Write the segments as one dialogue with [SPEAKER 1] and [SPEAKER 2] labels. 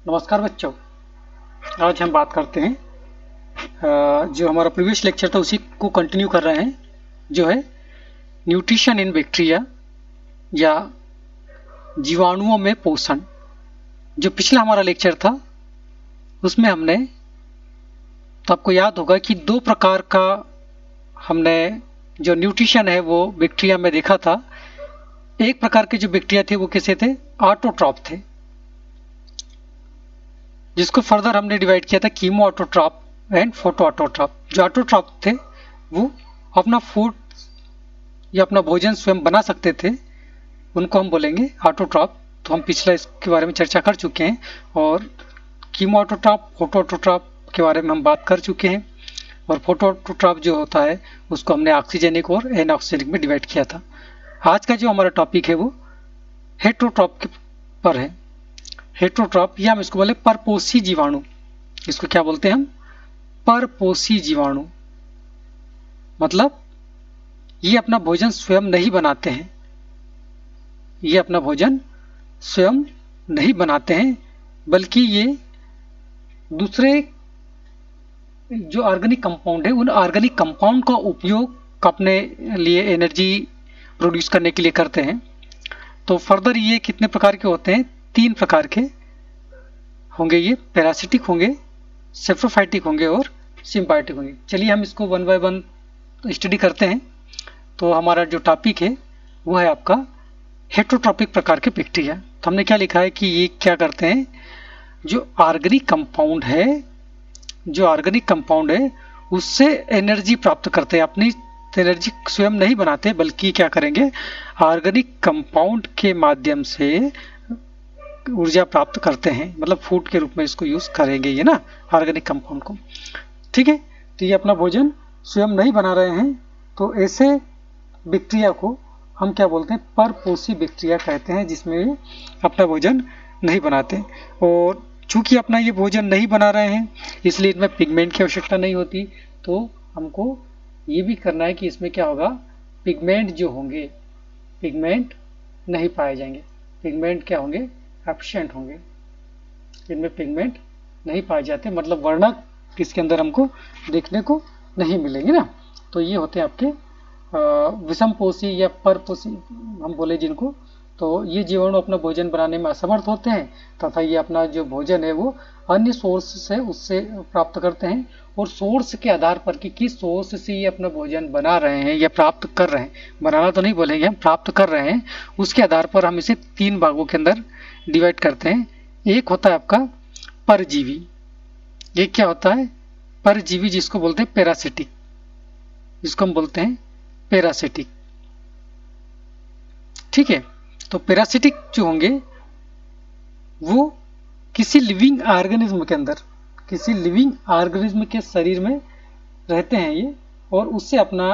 [SPEAKER 1] नमस्कार बच्चों। आज हम बात करते हैं जो हमारा प्रीवियस लेक्चर था उसी को कंटिन्यू कर रहे हैं, जो है न्यूट्रिशन इन बैक्टीरिया या जीवाणुओं में पोषण। जो पिछला हमारा लेक्चर था उसमें हमने, तो आपको याद होगा कि दो प्रकार का हमने जो न्यूट्रिशन है वो बैक्टीरिया में देखा था। एक प्रकार के जो बैक्टीरिया थे वो कैसे थे, ऑटोट्रॉफ थे, जिसको फर्दर हमने डिवाइड किया था chemo autotroph and photo autotroph. जो ऑटोट्रॉप थे वो अपना फूड या अपना भोजन स्वयं बना सकते थे, उनको हम बोलेंगे ऑटोट्रॉप। तो हम पिछला इसके बारे में चर्चा कर चुके हैं और कीमो ऑटोट्रॉप, फोटो ऑटोट्रॉप के बारे में हम बात कर चुके हैं। और फोटो ऑटोट्रॉप जो होता है उसको हमने ऑक्सीजेनिक और एनऑक्सीजेनिक में डिवाइड किया था। आज का जो हमारा टॉपिक है वो हेट्रोट्रॉप के पर है। हेट्रोट्रॉप या हम इसको बोले परपोषी जीवाणु। इसको क्या बोलते हैं हम, परपोषी जीवाणु। मतलब ये अपना भोजन स्वयं नहीं बनाते हैं, ये अपना भोजन स्वयं नहीं बनाते हैं, बल्कि ये दूसरे जो ऑर्गेनिक कंपाउंड है उन ऑर्गेनिक कंपाउंड का उपयोग अपने लिए एनर्जी प्रोड्यूस करने के लिए करते हैं। तो फर्दर ये कितने प्रकार के होते हैं, 3 प्रकार के होंगे। ये पैरासिटिक होंगे, सेप्रोफाइटिक होंगे और सिम्बायोटिक होंगे। चलिए हम इसको वन बाय वन स्टडी करते हैं। तो हमारा जो टॉपिक है वो है आपका हेट्रोट्रॉपिक प्रकार के बैक्टीरिया। तो हमने क्या लिखा है कि ये क्या करते हैं, जो ऑर्गेनिक कंपाउंड है, जो ऑर्गेनिक कंपाउंड है उससे एनर्जी प्राप्त करते हैं। अपनी एनर्जी स्वयं नहीं बनाते बल्कि क्या करेंगे, ऑर्गेनिक कंपाउंड के माध्यम से ऊर्जा प्राप्त करते हैं। मतलब फूड के रूप में इसको यूज करेंगे ये ना, ऑर्गेनिक कंपाउंड को। ठीक है, तो ये अपना भोजन स्वयं नहीं बना रहे हैं, तो ऐसे बैक्टीरिया को हम क्या बोलते हैं, परपोषी बैक्टीरिया कहते हैं, जिसमें ये अपना भोजन नहीं बनाते। और चूंकि अपना ये भोजन नहीं बना रहे हैं इसलिए इनमें पिगमेंट की आवश्यकता नहीं होती। तो हमको ये भी करना है कि इसमें क्या होगा, पिगमेंट जो होंगे, पिगमेंट नहीं पाए जाएंगे। पिगमेंट क्या होंगे, एब्सेंट होंगे। इनमें पिगमेंट नहीं पाए जाते, मतलब वर्णक किसके अंदर हमको देखने को नहीं मिलेंगे ना। तो ये होते हैं आपके विषमपोषी या परपोषी हम बोले जिनको। तो ये जीवाणु अपना भोजन बनाने में असमर्थ होते हैं तथा ये अपना जो भोजन है वो अन्य सोर्स से उससे प्राप्त करते हैं। और सोर्स के आधार पर कि किस सोर्स से ये अपना भोजन बना रहे हैं या प्राप्त कर रहे हैं, बनाना तो नहीं बोलेंगे हम, प्राप्त कर रहे हैं, उसके आधार पर हम इसे 3 भागों के अंदर डिवाइड करते हैं। एक होता है आपका परजीवी। ये क्या होता है, परजीवी, जिसको बोलते हैं पैरासिटिक, जिसको हम बोलते हैं पैरासिटिक। ठीक है, तो पैरासिटिक जो होंगे वो किसी लिविंग ऑर्गेनिज्म के अंदर, किसी लिविंग ऑर्गेनिज्म के शरीर में रहते हैं ये, और उससे अपना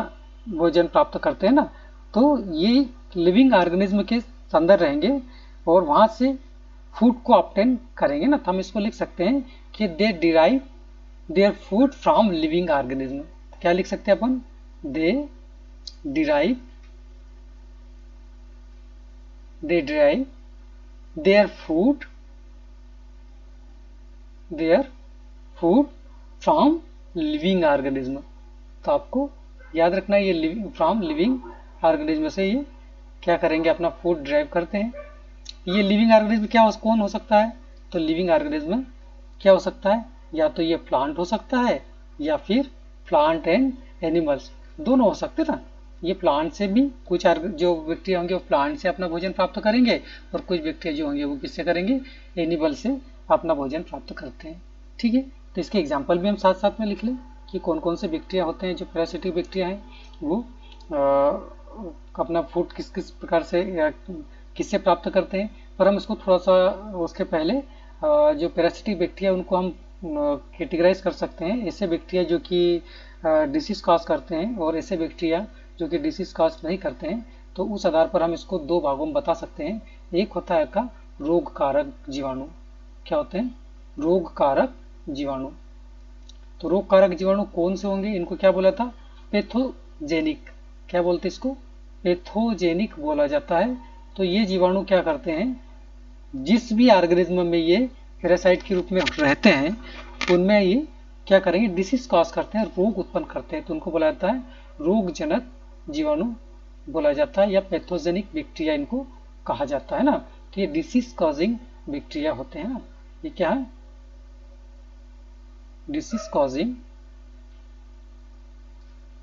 [SPEAKER 1] भोजन प्राप्त करते हैं ना। तो ये लिविंग ऑर्गेनिज्म के अंदर रहेंगे और वहां से फूड को ऑब्टेन करेंगे ना। तो हम इसको लिख सकते हैं कि they derive their food from living organism. क्या लिख सकते हैं अपन, they derive their food from living organism। तो आपको याद रखना है ये फ्रॉम लिविंग ऑर्गेनिज्म से ये क्या करेंगे, अपना फूड ड्राइव करते हैं। ये लिविंग ऑर्गेनिज्म क्या कौन हो सकता है, तो लिविंग ऑर्गेनिज्म क्या हो सकता है, या तो ये प्लांट हो सकता है या फिर प्लांट एंड एनिमल्स, दोनों हो सकते हैं ना। ये प्लांट से भी कुछ जो बैक्टीरिया होंगे वो प्लांट से अपना भोजन प्राप्त करेंगे और कुछ बैक्टीरिया जो होंगे वो किससे करेंगे, एनिमल से अपना भोजन प्राप्त करते हैं। ठीक है, तो इसके एग्जाम्पल भी हम साथ साथ में लिख लें कि कौन कौन से बैक्टीरिया होते हैं जो पैरासिटिक बैक्टीरिया हैं, वो अपना फूड किस किस प्रकार से किससे प्राप्त करते हैं। पर हम इसको थोड़ा सा उसके पहले जो पैरासिटिक बैक्टीरिया उनको हम कैटेगराइज कर सकते हैं। ऐसे बैक्टीरिया जो कि डिसीज कॉज करते हैं और ऐसे बैक्टीरिया जो कि डिसीज कॉज नहीं करते हैं। तो उस आधार पर हम इसको 2 भागों में बता सकते हैं। एक होता है आपका रोग कारक जीवाणु। क्या होते हैं, रोग कारक जीवाणु। तो रोग कारक जीवाणु कौन से होंगे, इनको क्या बोला था, पैथोजेनिक। क्या बोलते हैं इसको, पैथोजेनिक बोला जाता है। तो ये जीवाणु क्या करते हैं, जिस भी ऑर्गेनिज्म में ये पैरासाइट के रूप में रहते हैं, उनमें ये क्या करेंगे, डिसीज कॉज करते हैं, रोग उत्पन्न करते हैं, तो उनको बोला जाता है रोगजनक जीवाणु बोला जाता है, या पैथोजेनिक बैक्टीरिया इनको कहा जाता है ना। तो ये डिसीज कॉजिंग बैक्टीरिया होते हैं ना, ये क्या है, डिसीज कॉजिंग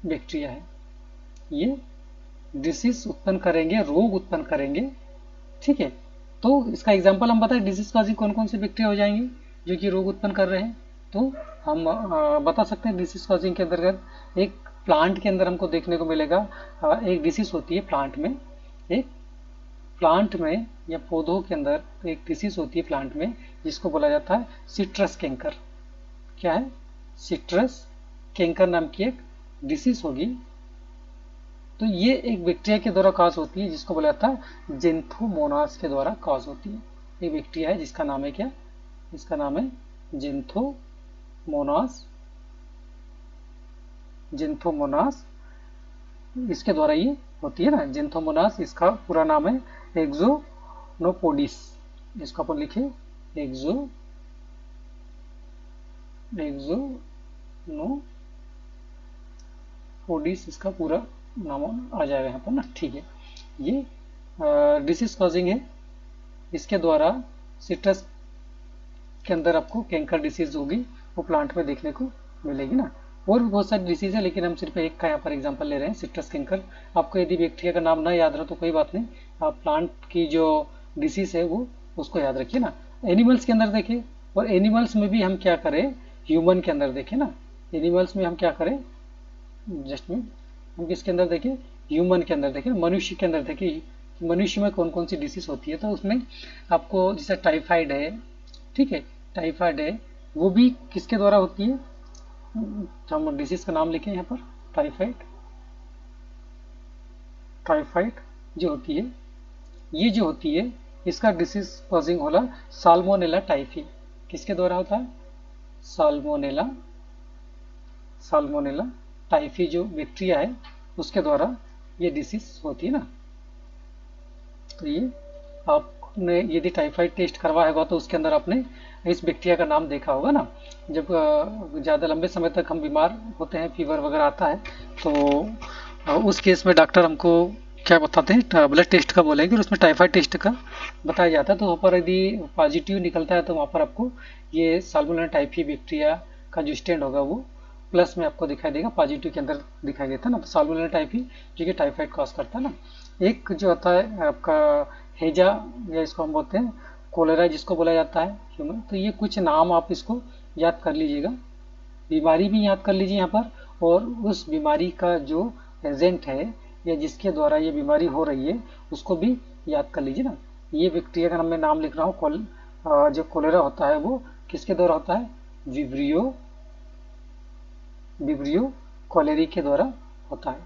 [SPEAKER 1] बैक्टीरिया है। ये डिसीज उत्पन्न करेंगे, रोग उत्पन्न करेंगे, ठीक है। तो इसका एग्जांपल हम बताएं, डिसीज कॉजिंग कौन कौन से बैक्टीरिया हो जाएंगे जो कि रोग उत्पन्न कर रहे हैं। तो हम बता सकते हैं डिसीज कॉजिंग के अंतर्गत एक प्लांट के अंदर हमको देखने को मिलेगा, एक डिसीज होती है प्लांट में, एक प्लांट में या पौधों के अंदर एक डिसीज होती है प्लांट में, जिसको बोला जाता है सिट्रस कैंकर। क्या है, सिट्रस कैंकर नाम की एक डिसीज होगी। तो ये एक बैक्टीरिया के द्वारा कॉज होती है, जिसको बोला जाता है जेंथोमोनास के द्वारा कॉज होती है। एक बैक्टीरिया है जिसका नाम है क्या, इसका नाम है जेंथोमोनास, जेंथोमोनास, इसके द्वारा ये होती है ना, जेंथोमोनास। इसका पूरा नाम है एक्सोनोपोडिस, इसको अपन लिखे एक्सोनोपोडिस, इसका पूरा नाम आ जाएगा यहाँ पर ना, ठीक है। ये डिसीज कॉजिंग है, इसके द्वारा सिट्रस के अंदर आपको कैंकर डिसीज होगी, वो प्लांट में देखने को मिलेगी ना। और भी बहुत सारी डिसीज है, लेकिन हम सिर्फ एक का यहाँ पर एग्जांपल ले रहे हैं, सिट्रस कैंकर। आपको यदि बैक्टीरिया का नाम ना याद रहा तो कोई बात नहीं, आप प्लांट की जो डिसीज है वो उसको याद रखिए ना। एनिमल्स के अंदर देखिए, और एनिमल्स में भी हम क्या करें, ह्यूमन के अंदर देखें ना, एनिमल्स में हम क्या करें, जस्ट में हम किसके अंदर देखें, ह्यूमन के अंदर देखें, मनुष्य के अंदर देखें, मनुष्य में कौन कौन सी डिसीज होती है। तो उसमें आपको जैसे टाइफाइड है, ठीक है, टाइफाइड है, वो भी किसके द्वारा होती है, हम डिसीज का नाम लिखें यहाँ पर, टाइफाइड। टाइफाइड जो होती है, ये जो होती है, इसका डिसीज कॉजिंग होला साल्मोनेला टाइफी, किसके द्वारा होता है, साल्मोनेला, साल्मोनेला टाइफी जो बैक्टीरिया है उसके द्वारा ये डिसीज होती है ना। तो ये आपने यदि टाइफाइड टेस्ट करवाया होगा तो उसके अंदर आपने इस बैक्टीरिया का नाम देखा होगा ना। जब ज़्यादा लंबे समय तक हम बीमार होते हैं, फीवर वगैरह आता है, तो उस केस में डॉक्टर हमको क्या बताते हैं, ब्लड टेस्ट का बोलेंगे, और उसमें टाइफाइड टेस्ट का बताया जाता है। तो वहाँ पर यदि पॉजिटिव निकलता है तो वहाँ पर आपको ये साल्मोनेला टाइफी बैक्टीरिया का जो स्टैंड होगा वो प्लस में आपको दिखाई देगा, पॉजिटिव के अंदर दिखाई देता है ना। तो साल्मोनेला टाइफी जो कि टाइफाइड कॉज करता है ना। एक जो आता है आपका हेजा, या इसको हम बोलते हैं कोलेरा जिसको बोला जाता है ह्यूमन। तो ये कुछ नाम आप इसको याद कर लीजिएगा, बीमारी भी याद कर लीजिए यहाँ पर, और उस बीमारी का जो एजेंट है या जिसके द्वारा ये बीमारी हो रही है उसको भी याद कर लीजिए ना। ये बैक्टीरिया का मैं नाम लिख रहा हूँ, जो कोलेरा होता है वो किसके द्वारा होता है, विब्रियो कोलेरी के द्वारा होता है,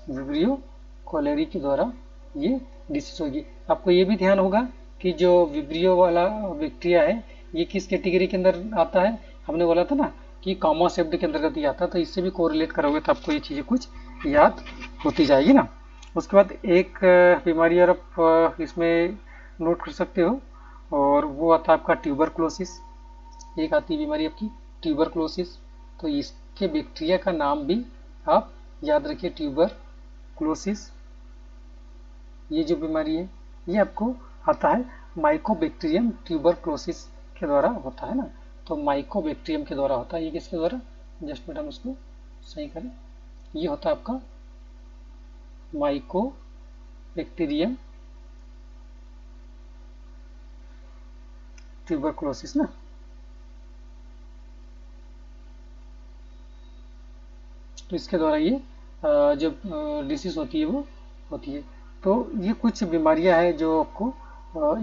[SPEAKER 1] विब्रियो कोलेरी के द्वारा ये डिसीज होगी। आपको ये भी ध्यान होगा कि जो विब्रियो वाला बैक्टीरिया है ये किस कैटेगरी के अंदर आता है, हमने बोला था ना कि कॉमा शब्द के अंतर्गत ही आता है। तो इससे भी कोरिलेट करोगे तो आपको ये चीज़ें कुछ याद होती जाएगी ना। उसके बाद एक बीमारी और आप इसमें नोट कर सकते हो, और वो आता है आपका ट्यूबरक्लोसिस। एक आती है बीमारी आपकी ट्यूबरक्लोसिस, तो इसके बैक्टीरिया का नाम भी आप याद रखिए, ट्यूबरक्लोसिस। ये जो बीमारी है ये आपको आता है माइकोबैक्टीरियम ट्यूबरक्लोसिस के द्वारा होता है ना। तो माइकोबैक्टीरियम के द्वारा होता है, ये किसके द्वारा, जस्ट मिनट हम उसको सही करें, ये होता है आपका माइकोबैक्टीरियम ट्यूबरक्लोसिस ना। तो इसके द्वारा ये जब डिसीज होती है वो होती है। तो ये कुछ बीमारियां हैं जो आपको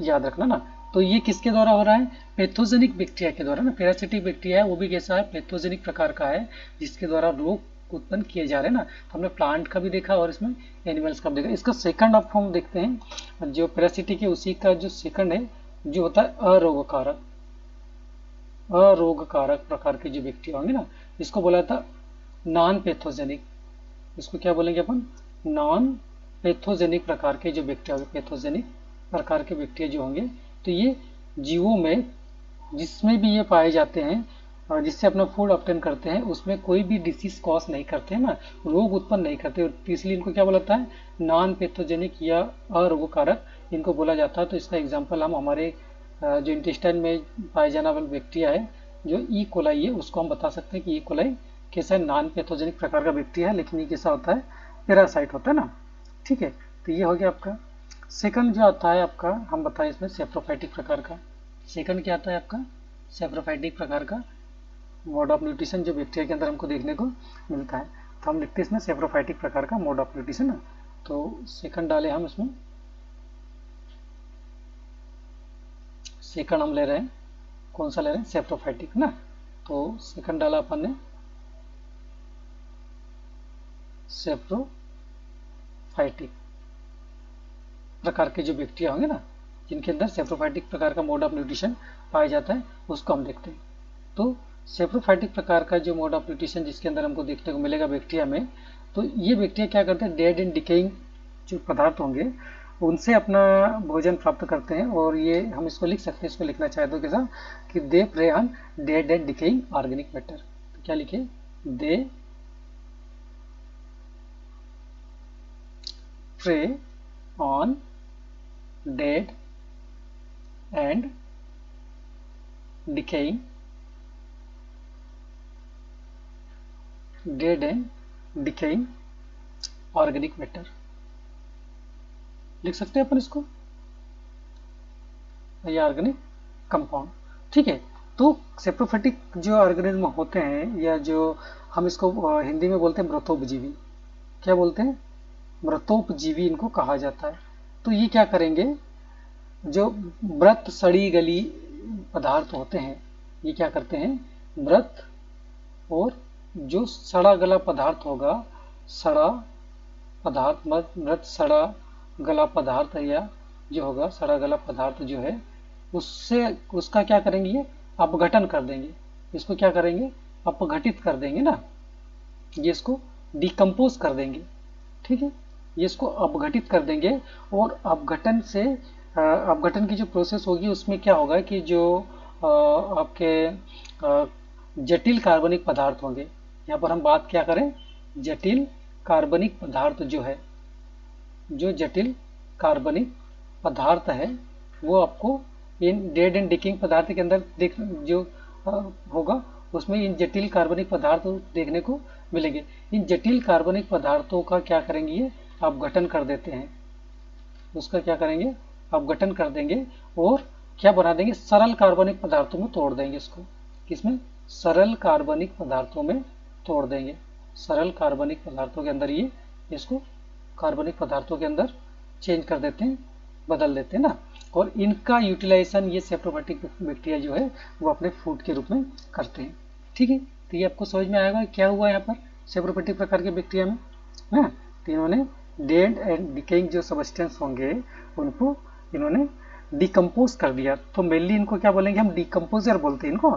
[SPEAKER 1] याद रखना ना। तो ये किसके द्वारा हो रहा है, पैथोजेनिक बैक्टीरिया के द्वारा ना। पैरासिटिक बैक्टीरिया है वो भी कैसा है, पैथोजेनिक प्रकार का है, जिसके द्वारा रोग उत्पन्न किए जा रहे हैं ना। तो हमने प्लांट का भी देखा और इसमें एनिमल्स का भी देखा। इसका सेकंड आप हम देखते हैं, जो पैरासिटिक है उसी का जो सेकंड है जो होता है अरोगकारक, अरोगकारक प्रकार के जो बैक्टीरिया होंगे ना, इसको बोला था नॉन पैथोजेनिक। इसको क्या बोलेंगे अपन, नॉन पैथोजेनिक प्रकार के जो बैक्टीरिया, पैथोजेनिक प्रकार के बैक्टीरिया जो होंगे, तो ये जीवों में जिसमें भी ये पाए जाते हैं और जिससे अपना फूड ऑब्टेन करते हैं, उसमें कोई भी डिसीज कॉज नहीं करते हैं ना, रोग उत्पन्न नहीं करते, तो इसलिए इनको क्या बोला जाता है, नॉन पैथोजेनिक या अरोगकारक इनको बोला जाता है। तो इसका एग्जाम्पल हम हमारे जो इंटेस्टाइन में पाए जाने वाले बैक्टीरिया है जो ई कोलाई है, उसको हम बता सकते हैं कि ई कोलाई कैसा है, नॉन पैथोजेनिक प्रकार का बैक्टीरिया है, लेकिन ये कैसा होता है, पैरासाइट होता है ना। ठीक है, तो ये हो गया आपका। सेकंड जो आता है आपका, हम बताएं इसमें सेप्रोफाइटिक प्रकार का। सेकंड क्या आता है आपका, सेप्रोफाइटिक प्रकार का मोड ऑफ न्यूट्रिशन जो बैक्टीरिया के अंदर हमको देखने को मिलता है। तो हम लिखते हैं इसमें सेप्रोफाइटिक प्रकार का मोड ऑफ न्यूट्रिशन है। तो सेकंड डाले हम इसमें, सेकंड हम ले रहे हैं, कौन सा ले रहे हैं, सेप्रोफाइटिक ना। तो सेकंड डाला अपन ने सेप्रोफाइटिक प्रकार के जो बैक्टीरिया होंगे ना, जिनके अंदर सेप्रोफाइटिक प्रकार का मोड ऑफ न्यूट्रिशन पाया जाता है, उसको हम देखते हैं। तो सेप्रोफाइटिक प्रकार का जो मोड ऑफ न्यूट्रिशन जिसके अंदर हमको देखने को मिलेगा बैक्टीरिया में, तो ये बैक्टीरिया क्या करते हैं, डेड एंड डिकेइंग जो पदार्थ होंगे उनसे अपना भोजन प्राप्त करते हैं। और ये हम इसको लिख सकते हैं, इसको लिखना चाहे तो कैसा कि they prey on dead and decaying organic matter. तो क्या लिखे, they prey on dead and decaying, dead and decaying organic matter लिख सकते हैं अपन इसको, ये ऑर्गेनिक कंपाउंड। ठीक है, तो सेप्रोफाइटिक जो ऑर्गेनिज्म होते हैं, या जो हम इसको हिंदी में बोलते हैं मृतोपजीवी, क्या बोलते हैं, मृतोपजीवी इनको कहा जाता है। तो ये क्या करेंगे, जो मृत सड़ी गली पदार्थ होते हैं, ये क्या करते हैं, मृत और जो सड़ा गला पदार्थ होगा, सड़ा पदार्थ, मृत सड़ा गला पदार्थ, या जो होगा सड़ा गला पदार्थ जो है, उससे उसका क्या करेंगे, ये अपघटन कर देंगे, इसको क्या करेंगे, अपघटित कर देंगे ना, ये इसको डिकम्पोज कर देंगे। ठीक है, ये इसको अपघटित कर देंगे। और अपघटन से अपघटन की जो प्रोसेस होगी उसमें क्या होगा कि जो आपके जटिल कार्बनिक पदार्थ होंगे, यहाँ पर हम बात क्या करें, जटिल कार्बनिक पदार्थ जो है, जो जटिल कार्बनिक पदार्थ है वो आपको इन डेड एंड डिकिंग पदार्थ के अंदर देख जो होगा, उसमें इन जटिल कार्बनिक पदार्थ देखने को मिलेंगे। इन जटिल कार्बनिक पदार्थों का क्या करेंगे, ये अपघटन कर देते हैं, उसका क्या करेंगे, अपघटन कर देंगे और क्या बना देंगे, सरल कार्बनिक पदार्थों में तोड़ देंगे इसको, किसमें, सरल कार्बनिक पदार्थों में तोड़ देंगे। सरल कार्बनिक पदार्थों के अंदर ये इसको कार्बनिक पदार्थों के अंदर चेंज कर देते हैं, बदल देते हैं ना। और इनका यूटिलाइजेशन ये सेप्रोफाइटिक बैक्टीरिया जो है वो अपने फूड के रूप में करते हैं। ठीक है, तो ये आपको समझ में आएगा क्या हुआ यहाँ पर सेप्रोफाइटिक प्रकार के बैक्टीरिया में ना। तो इन्होंने डेड एंड डिकेइंग जो सबस्टेंस होंगे उनको इन्होंने डिकम्पोज कर दिया। तो मेनली इनको क्या बोलेंगे, हम डिकम्पोजर बोलते हैं इनको,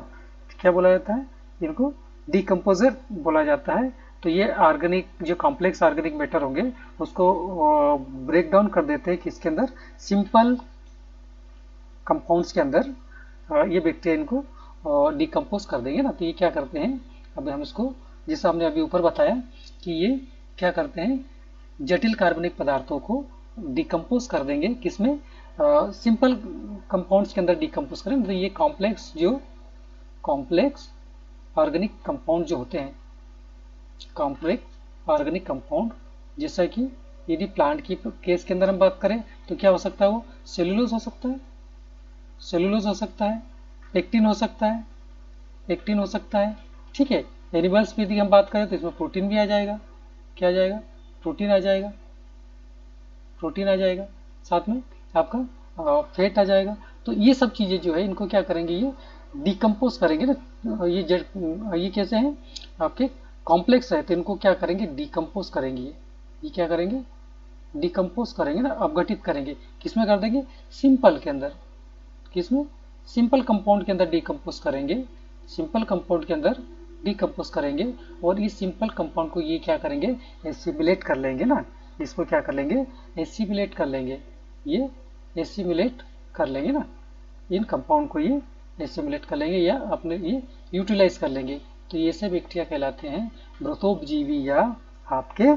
[SPEAKER 1] क्या बोला जाता है, इनको डिकम्पोजर बोला जाता है। तो ये ऑर्गेनिक जो कॉम्प्लेक्स ऑर्गेनिक मैटर होंगे उसको ब्रेक डाउन कर देते हैं किसके अंदर, सिंपल कंपाउंड्स के अंदर, ये बैक्टीरिया इनको डिकम्पोज कर देंगे ना। तो ये क्या करते हैं, अभी हम इसको जैसा हमने अभी ऊपर बताया कि ये क्या करते हैं, जटिल कार्बनिक पदार्थों को डिकम्पोज कर देंगे, किसमें, सिंपल कंपाउंड्स के अंदर डिकम्पोज करें। तो ये कॉम्प्लेक्स ऑर्गेनिक कंपाउंड जो होते हैं, कॉम्प्लेक्स ऑर्गेनिक कंपाउंड, जैसा कि यदि प्लांट की केस के अंदर हम बात करें तो क्या हो सकता है, वो सेलुलोज हो सकता है, सेलुलोज हो सकता है, पेक्टिन हो सकता है, पेक्टिन हो सकता है। ठीक है, एनिमल्स की यदि हम बात करें तो इसमें प्रोटीन भी आ जाएगा, क्या आ जाएगा, प्रोटीन आ जाएगा, प्रोटीन आ जाएगा, साथ में आपका फैट आ जाएगा। तो ये सब चीज़ें जो है इनको क्या करेंगे, ये डिकम्पोज करेंगे ना। ये कैसे हैं, आपके कॉम्प्लेक्स है तो इनको क्या करेंगे, डिकम्पोज करेंगे, ये क्या करेंगे, डिकम्पोज करेंगे ना, अपघटित करेंगे, किसमें कर देंगे, सिंपल के अंदर, किसमें, सिंपल कंपाउंड के अंदर डिकम्पोज करेंगे, सिंपल कंपाउंड के अंदर डिकम्पोज करेंगे। और इस सिंपल कंपाउंड को ये क्या करेंगे, एसिमिलेट कर लेंगे ना, इसको क्या कर लेंगे, एसिमिलेट कर लेंगे, ये एसिमिलेट कर लेंगे ना, इन कंपाउंड को ये एसिमुलेट कर लेंगे या अपने ये यूटिलाइज कर लेंगे। तो ये सब बैक्टीरिया कहलाते हैं व्रतोपजीवी या आपके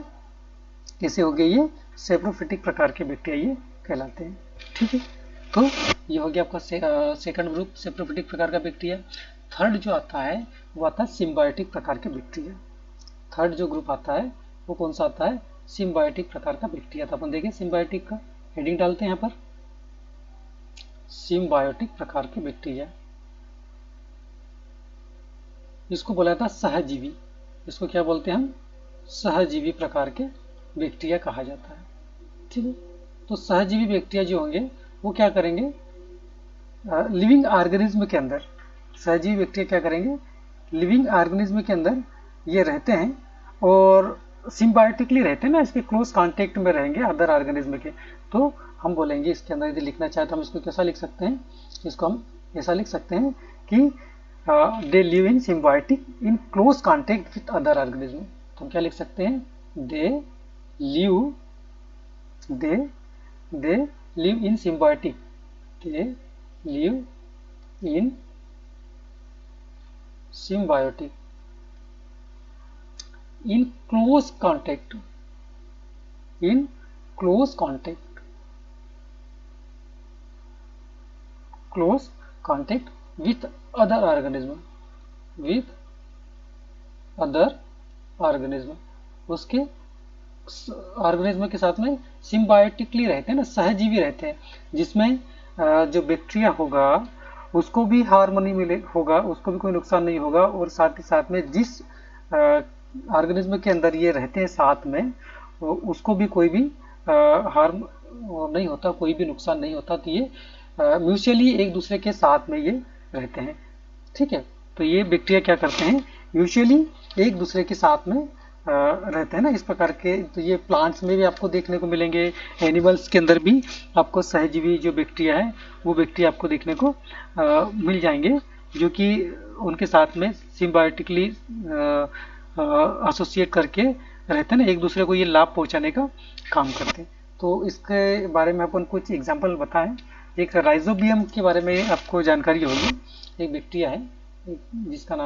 [SPEAKER 1] कैसे हो गए ये सेप्रोफिटिक प्रकार के बैक्टीरिया ये कहलाते हैं। ठीक है, तो ये हो गया आपका सेकंड ग्रुप सेप्रोफिटिक प्रकार का बैक्टीरिया। थर्ड जो आता है वो आता है सिम्बायोटिक प्रकार के बैक्टीरिया। थर्ड जो ग्रुप आता है वो कौन सा आता है, सिम्बायोटिक प्रकार का बैक्टीरिया। तो अपन देखें सिम्बायोटिक का हेडिंग डालते हैं यहाँ पर, सिम्बायोटिक प्रकार के बैक्टीरिया। इसको बोला जाता है सहजीवी, इसको क्या बोलते हैं हम, सहजीवी प्रकार के बैक्टीरिया कहा जाता है। ठीक है, तो सहजीवी बैक्टीरिया जो होंगे वो क्या करेंगे, लिविंग ऑर्गेनिज्म के अंदर, सहजीवी बैक्टीरिया क्या करेंगे, लिविंग ऑर्गेनिज्म के अंदर ये रहते हैं और सिम्बायोटिकली रहते हैं ना, इसके क्लोज कांटेक्ट में रहेंगे अदर ऑर्गेनिज्म के। तो हम बोलेंगे इसके अंदर यदि लिखना चाहे तो हम इसको कैसा लिख सकते हैं, इसको हम ऐसा लिख सकते हैं कि they live in symbiotic in close contact with other organism. तो हम क्या लिख सकते हैं, they live in symbiotic, they live in symbiotic in close contact with other organism उसके ऑर्गेनिज्म के साथ में सिम्बायोटिकली रहते हैं ना, सहजीवी रहते हैं, जिसमें जो बैक्टीरिया होगा उसको भी हार्मनी मिले होगा, उसको भी कोई नुकसान नहीं होगा, और साथ ही साथ में जिस ऑर्गेनिज्म के अंदर ये रहते हैं साथ में उसको भी कोई भी हार्म नहीं होता, कोई भी नुकसान नहीं होता। तो ये म्यूचुअली एक दूसरे के साथ में ये रहते हैं। ठीक है, तो ये बैक्टीरिया क्या करते हैं, म्यूचुअली एक दूसरे के साथ में रहते हैं ना इस प्रकार के। तो ये प्लांट्स में भी आपको देखने को मिलेंगे, एनिमल्स के अंदर भी आपको सहजीवी जो बैक्टीरिया है वो बैक्टीरिया आपको देखने को मिल जाएंगे, जो कि उनके साथ में सिम्बायोटिकली एसोसिएट करके रहते हैं ना, एक दूसरे को ये लाभ पहुंचाने का काम करते हैं। तो इसके बारे में अपन कुछ एग्जाम्पल बताएं। एक राइजोबियम के बारे में आपको जानकारी होगी, एक बैक्टीरिया है जिसका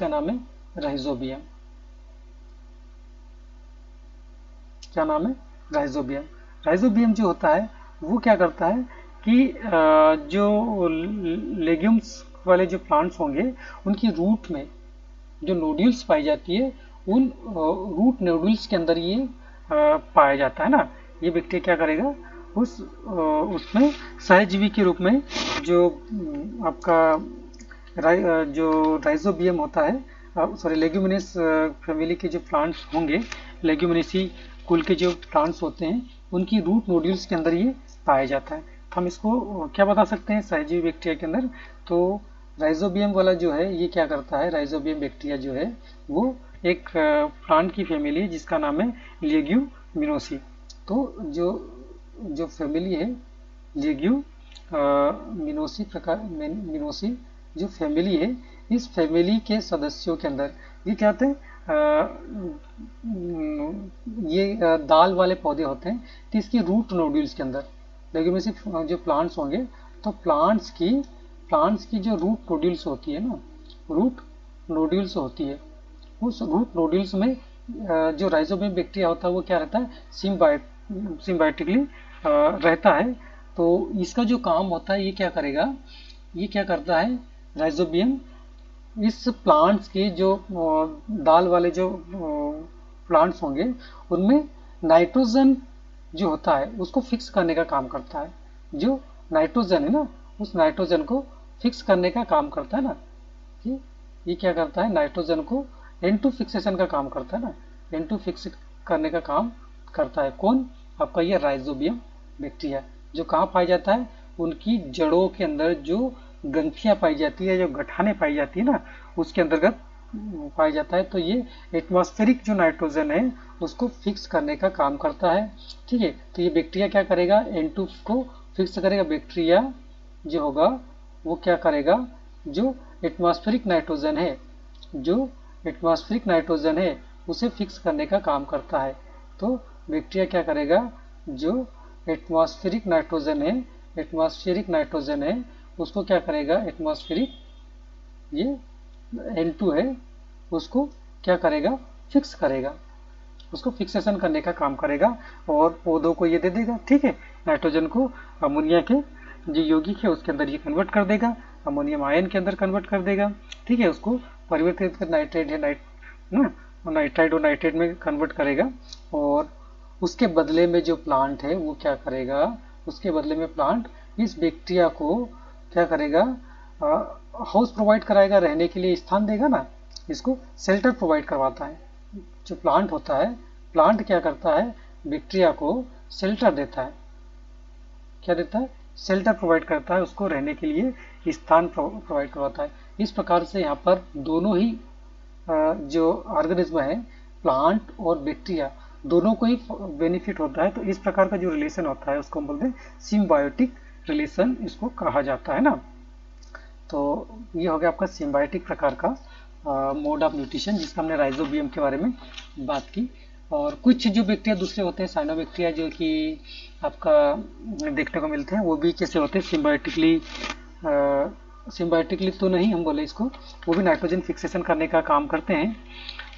[SPEAKER 1] नाम है राइजोबियम। क्या नाम है, राइजोबियम। राइजोबियम जो होता है वो क्या करता है कि जो लेग्यूम्स वाले जो प्लांट्स होंगे उनकी रूट में जो नोड्यूल्स पाई जाती है, उन रूट नोड्यूल्स के अंदर ये पाया जाता है ना। ये बैक्टीरिया क्या करेगा, उसमें सहजीवी के रूप में जो आपका जो राइजोबियम होता है, सॉरी लेग्यूमिनेस फैमिली के जो प्लांट्स होंगे, लेग्यूमिनेसी कुल के जो प्लांट्स होते हैं उनकी रूट नोड्यूल्स के अंदर ये पाया जाता है। तो हम इसको क्या बता सकते हैं सहजीवी बैक्टीरिया के अंदर, तो राइजोबियम वाला जो है ये क्या करता है, राइजोबियम बैक्टीरिया जो है वो एक प्लांट की फैमिली है जिसका नाम है लेग्यूमिनोसी। तो जो फैमिली है लेग्यूमिनोसी मिनोसी जो फैमिली है, इस फैमिली के सदस्यों के अंदर ये क्या होते हैं, ये दाल वाले पौधे होते हैं। तो इसकी रूट नोड्यूल्स के अंदर लेग्यूमिनोसी जो प्लांट्स होंगे, तो प्लांट्स की जो रूट नोड्यूल्स होती है ना, रूट नोड्यूल्स होती है, उस रूट नोड्यूल्स में जो राइजोबियम बैक्टीरिया होता है वो क्या रहता है, सिम्बायोटिकली रहता है। तो इसका जो काम होता है ये क्या करेगा, ये क्या करता है राइजोबियम, इस प्लांट्स के जो दाल वाले जो प्लांट्स होंगे उनमें नाइट्रोजन जो होता है उसको फिक्स करने का काम करता है। जो नाइट्रोजन है ना, उस नाइट्रोजन को फिक्स करने का काम करता है ना, कि ये क्या करता है, नाइट्रोजन को N2 फिक्सेशन का काम करता है ना, N2 फिक्स करने का काम करता है। कौन, आपका ये राइजोबियम बैक्टीरिया। जो कहाँ पाया जाता है, उनकी जड़ों के अंदर जो ग्रंथियां पाई जाती है, जो गठाने पाई जाती है ना, उसके अंतर्गत पाया जाता है। तो ये एटमॉस्फेरिक जो नाइट्रोजन है उसको फिक्स करने का काम करता है। ठीक है, तो ये बैक्टीरिया क्या करेगा, N2 को फिक्स करेगा। बैक्टीरिया जो होगा वो क्या करेगा, जो एटमॉस्फेरिक नाइट्रोजन है उसे फिक्स करने का काम करता है। तो बैक्टीरिया क्या करेगा, जो एटमॉस्फेरिक नाइट्रोजन है उसको क्या करेगा, एटमॉस्फेरिक ये N2 है उसको क्या करेगा, फिक्स करेगा, उसको फिक्सेशन करने का काम करेगा और पौधों को ये दे देगा। ठीक है, नाइट्रोजन को अमोनिया के जो यौगिक है उसके अंदर ये कन्वर्ट कर देगा, अमोनियम आयन के अंदर कन्वर्ट कर देगा। ठीक है, उसको परिवर्तित कर नाइट्रेट है ना, नाइट्राइड और नाइट्रेट में कन्वर्ट करेगा और उसके बदले में जो प्लांट है वो क्या करेगा, उसके बदले में प्लांट इस बैक्टीरिया को क्या करेगा, हाउस प्रोवाइड कराएगा, रहने के लिए स्थान देगा ना, इसको शेल्टर प्रोवाइड करवाता है। जो प्लांट होता है, प्लांट क्या करता है, बैक्टीरिया को शेल्टर देता है। क्या देता है, शेल्टर प्रोवाइड करता है, उसको रहने के लिए स्थान प्रोवाइड करवाता है। इस प्रकार से यहाँ पर दोनों ही जो ऑर्गेनिज्म है, प्लांट और बैक्टीरिया, दोनों को ही बेनिफिट होता है। तो इस प्रकार का जो रिलेशन होता है उसको हम बोलते हैं सिम्बायोटिक रिलेशन, इसको कहा जाता है ना। तो ये हो गया आपका सिम्बायोटिक प्रकार का मोड ऑफ न्यूट्रिशन, जिसका हमने राइजोबियम के बारे में बात की। और कुछ जो बैक्टीरिया दूसरे होते हैं, साइनोबैक्टीरिया, जो कि आपका देखने को मिलते हैं, वो भी कैसे होते हैं, सिम्बायोटिकली तो नहीं हम बोले इसको, वो भी नाइट्रोजन फिक्सेशन करने का काम करते हैं।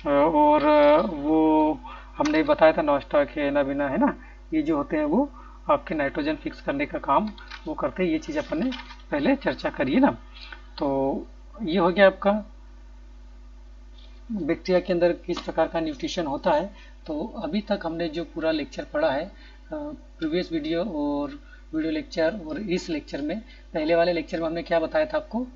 [SPEAKER 1] और वो हमने बताया था नॉस्टाक है, नाबिना है ना, ये जो होते हैं वो आपके नाइट्रोजन फिक्स करने का काम वो करते हैं। ये चीज़ अपन ने पहले चर्चा करी है ना। तो ये हो गया आपका बैक्टीरिया के अंदर किस प्रकार का न्यूट्रिशन होता है। तो अभी तक हमने जो पूरा लेक्चर पढ़ा है, प्रीवियस वीडियो और वीडियो लेक्चर और इस लेक्चर में, पहले वाले लेक्चर में हमने क्या बताया था आपको,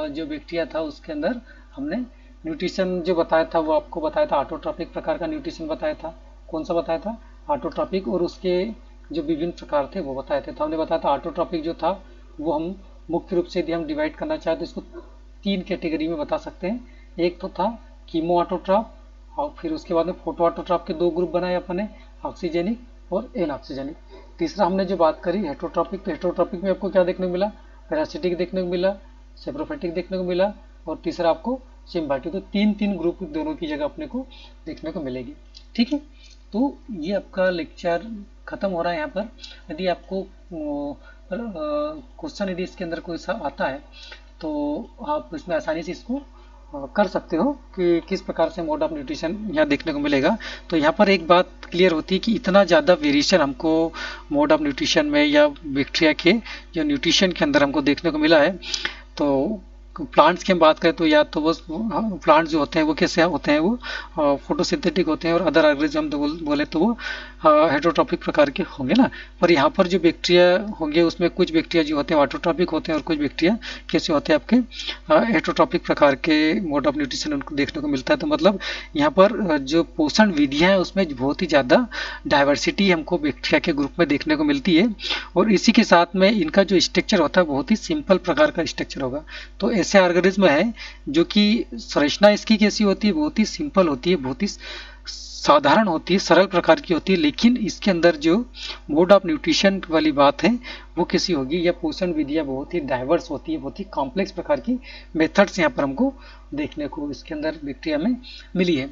[SPEAKER 1] जो बैक्टीरिया था उसके अंदर हमने न्यूट्रिशन जो बताया था वो आपको बताया था ऑटोट्रॉपिक प्रकार का न्यूट्रिशन बताया था। कौन सा बताया था, ऑटोट्रॉपिक, और उसके जो विभिन्न प्रकार थे वो बताए थे। तो हमने बताया था ऑटोट्रॉपिक जो था वो हम मुख्य रूप से यदि हम डिवाइड करना चाहें तो इसको 3 कैटेगरी में बता सकते हैं। एक तो था कीमो ऑटोट्रॉप, और फिर उसके बाद में फोटो ऑटोट्रॉप के 2 ग्रुप बनाए अपन ने, ऑक्सीजेनिक और एनऑक्सीजेनिक। तीसरा हमने जो बात करी हेटरोट्रॉपिक, तो हेटरोट्रॉपिक में आपको क्या देखने को मिला, पैरासिटिक देखने को मिला, सेप्रोफाइटिक देखने को मिला, और तीसरा आपको सिम्बायोटिक। तो 3 ग्रुप दोनों की जगह अपने को देखने को मिलेगी। ठीक है, तो ये आपका लेक्चर खत्म हो रहा है यहाँ पर। यदि आपको क्वेश्चन यदि इसके अंदर कोई सा आता है तो आप इसमें आसानी से इसको कर सकते हो कि किस प्रकार से मोड ऑफ न्यूट्रिशन यहाँ देखने को मिलेगा। तो यहाँ पर एक बात क्लियर होती है कि इतना ज़्यादा वेरिएशन हमको मोड ऑफ न्यूट्रिशन में या बैक्टीरिया के जो न्यूट्रिशन के अंदर हमको देखने को मिला है। तो प्लांट्स की हम बात करें तो या तो वो प्लांट जो होते हैं वो कैसे होते हैं, वो फोटोसिंथेटिक होते हैं, और अदर ऑर्गेनिज्म तो बोले तो वो हेटरोट्रॉपिक प्रकार के होंगे ना। पर यहाँ पर जो बैक्टीरिया होंगे उसमें कुछ बैक्टीरिया जो होते हैं ऑटोट्रॉपिक होते हैं और कुछ बैक्टीरिया कैसे होते हैं आपके हेटरोट्रॉपिक प्रकार के मोड ऑफ न्यूट्रिशन उनको देखने को मिलता है। तो मतलब यहाँ पर जो पोषण विधियाँ हैं उसमें बहुत ही ज़्यादा डाइवर्सिटी हमको बैक्टीरिया के ग्रुप में देखने को मिलती है, और इसी के साथ में इनका जो स्ट्रक्चर होता है बहुत ही सिंपल प्रकार का स्ट्रक्चर होगा। तो ऐसे ऑर्गेनिज्म है जो कि संरचना इसकी कैसी होती है, बहुत ही सिंपल होती है, बहुत ही साधारण होती है, सरल प्रकार की होती है, लेकिन इसके अंदर जो मोड ऑफ न्यूट्रिशन वाली बात है वो कैसी होगी, या पोषण विधियाँ बहुत ही डाइवर्स होती है, बहुत ही कॉम्प्लेक्स प्रकार की मेथड्स यहाँ पर हमको देखने को इसके अंदर बैक्टीरिया में मिली है।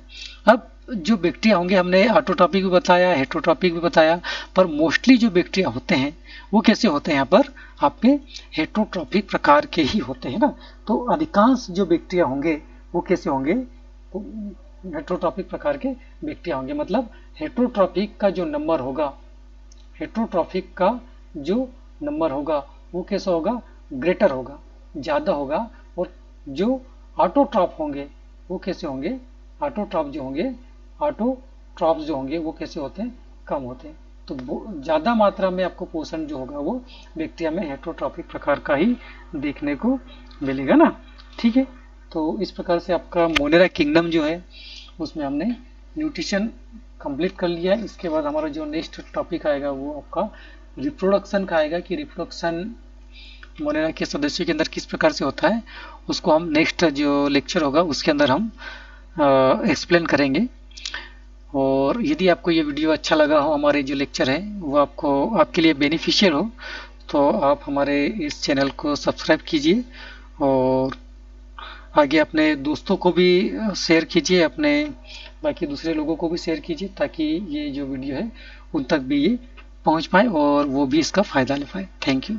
[SPEAKER 1] अब जो बैक्टीरिया होंगे हमने ऑटोट्रॉपिक भी बताया, हेटरोट्रॉपिक भी बताया, पर मोस्टली जो बैक्टीरिया होते हैं वो कैसे होते हैं, यहाँ पर आपके हेटरोट्रॉपिक प्रकार के ही होते हैं ना। तो अधिकांश जो बैक्टीरिया होंगे वो कैसे होंगे, हेटरोट्रॉपिक प्रकार के बैक्टीरिया होंगे। मतलब हेटरोट्रॉपिक का जो नंबर होगा, हेटरोट्रॉपिक का जो नंबर होगा वो कैसा होगा, ग्रेटर होगा, ज़्यादा होगा। और जो ऑटोट्रॉप होंगे वो कैसे होंगे, ऑटोट्रॉप जो होंगे, ऑटोट्रॉप्स जो होंगे वो कैसे होते हैं, कम होते हैं। तो ज़्यादा मात्रा में आपको पोषण जो होगा वो बैक्टीरिया में हेटरोट्रॉपिक प्रकार का ही देखने को मिलेगा ना। ठीक है, तो इस प्रकार से आपका मोनेरा किंगडम जो है उसमें हमने न्यूट्रिशन कंप्लीट कर लिया है। इसके बाद हमारा जो नेक्स्ट टॉपिक आएगा वो आपका रिप्रोडक्शन का आएगा, कि रिप्रोडक्शन मोनेरा के सदस्यों के अंदर किस प्रकार से होता है, उसको हम नेक्स्ट जो लेक्चर होगा उसके अंदर हम एक्सप्लेन करेंगे। और यदि आपको ये वीडियो अच्छा लगा हो, हमारे जो लेक्चर है वो आपके लिए बेनिफिशियल हो, तो आप हमारे इस चैनल को सब्सक्राइब कीजिए और आगे अपने दोस्तों को भी शेयर कीजिए, अपने बाकी दूसरे लोगों को भी शेयर कीजिए, ताकि ये जो वीडियो है उन तक भी ये पहुंच पाए और वो भी इसका फ़ायदा ले पाए। Thank you.